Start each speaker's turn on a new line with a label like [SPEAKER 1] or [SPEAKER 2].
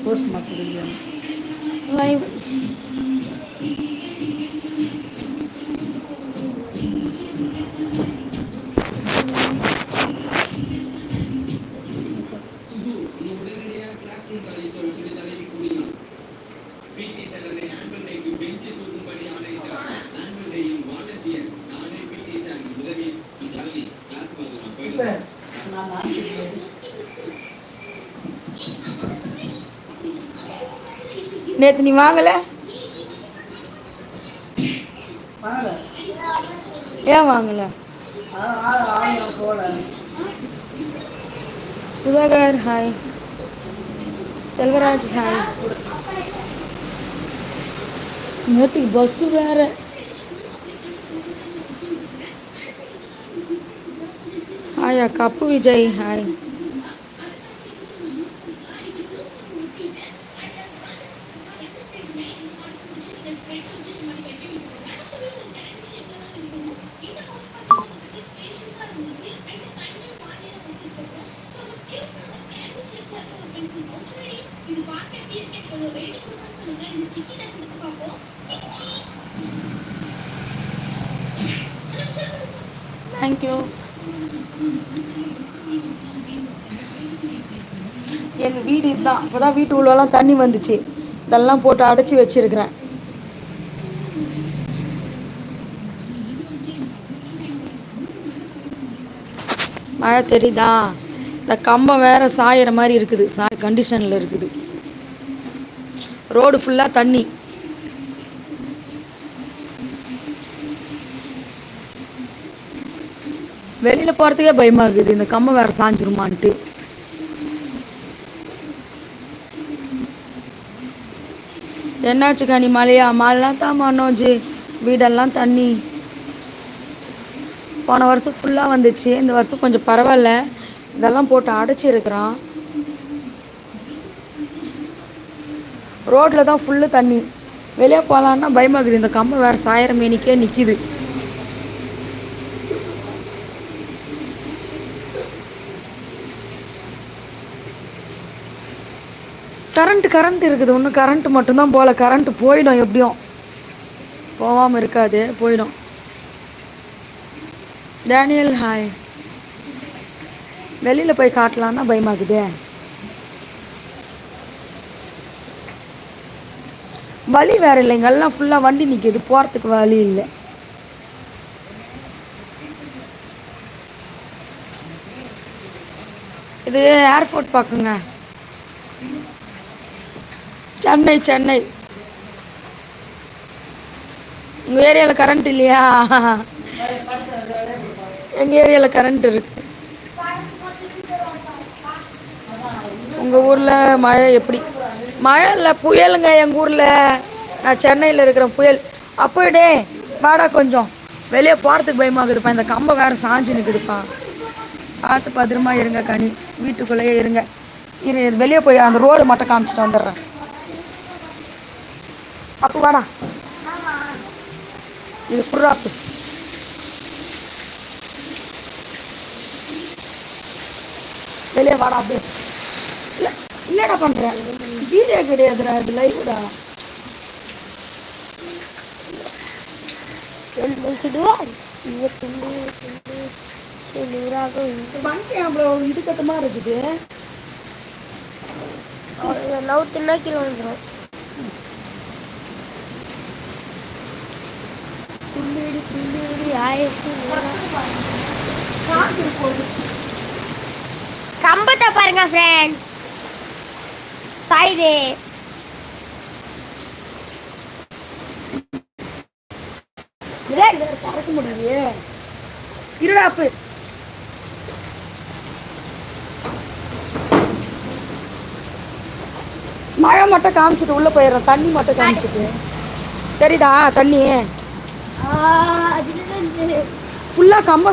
[SPEAKER 1] Post mark
[SPEAKER 2] live நேற்று நீ வாங்கல
[SPEAKER 1] வாங்கல.
[SPEAKER 2] ஏன் வாங்கல
[SPEAKER 1] போல
[SPEAKER 2] சுதாகர் ஹாய் செல்வராஜ் ஹாய் நேற்றுக்கு பஸ்ஸு வேற ஹாயா கப்பு விஜய் ஹாய் தேங்க்யூ எங்கள் வீடு இதுதான் இப்போதான் வீட்டு உள்ளலாம் தண்ணி வந்துச்சு இதெல்லாம் போட்டு அடைச்சி வச்சிருக்கிறேன் மழை தெரியுதா இந்த கம்பம் வேற சாயிற மாதிரி இருக்குது கண்டிஷனில் இருக்குது ரோடு ஃபுல்லாக தண்ணி வெளியில் போகிறதுக்கே பயமாக இருக்குது இந்த கம்பம் வேற சாஞ்சிருமான்ட்டு என்னாச்சு கனி மழையா மழைலாம் தான் மனோஜ் வீடெல்லாம் தண்ணி போன வருஷம் ஃபுல்லாக வந்துச்சு இந்த வருஷம் கொஞ்சம் பரவாயில்ல இதெல்லாம் போட்டு அடைச்சிருக்கிறான் ரோட்டில் தான் ஃபுல்லு தண்ணி வெளியே போகலான்னா பயமாகுது இந்த கம்பம் வேறு சாயிரம் மேனிக்கே நிற்கிது கரண்ட் இருக்குது இன்னும் கரண்ட்டு மட்டும்தான் போகல கரண்ட்டு போயிடும் எப்படியும் போகாமல் இருக்காது போயிடும் டேனியல் ஹாய் வெளியில் போய் காட்டலான்னா பயமாகுதே வழி வேறு இல்லைங்க எல்லாம் ஃபுல்லாக வண்டி நிற்கிது போகிறதுக்கு வழி இல்லை இது ஏர்போர்ட் பார்க்குங்க சென்னை சென்னை உங்கள் ஏரியாவில் கரண்ட் இல்லையா எங்கள் ஏரியாவில் கரண்ட் இருக்கு உங்கள் ஊரில் மழை எப்படி மழை இல்லை புயலுங்க எங்கள் ஊரில் நான் சென்னையில் இருக்கிறேன் புயல் அப்படியே வாடா கொஞ்சம் வெளியே போகிறதுக்கு பயமாகுதுப்பா இந்த கம்பை வேறு சாஞ்சு நிற்குதுப்பா பார்த்து பத்திரமா இருங்க கனி வீட்டுக்குள்ளேயே இருங்க வெளியே போய் அந்த ரோடு மட்டும் காமிச்சிட்டு வந்துடுறேன் அப்போ வாடா இது புறாப்பு வெளியே வாடா அப்படியே இல்லை என்னடா பண்ணுறேன் வீடியோ கிடையாதுடா இது லைவ்டா வண்டி அவ்வளோ இதுக்கட்டமாக இருக்குது
[SPEAKER 3] நவுத்துனா கீழே வந்துடும் கம்பத்தை பாருங்க ஃப்ரெண்ட்ஸ் சாயுதே
[SPEAKER 2] பறக்க முடியலையே இருடாப்பு மழை மட்டும் காமிச்சிட்டு உள்ள போயிடுறோம் தண்ணி மட்டும் காமிச்சிட்டு தெரியுதா தண்ணி ஃபுல்லாக கம்ப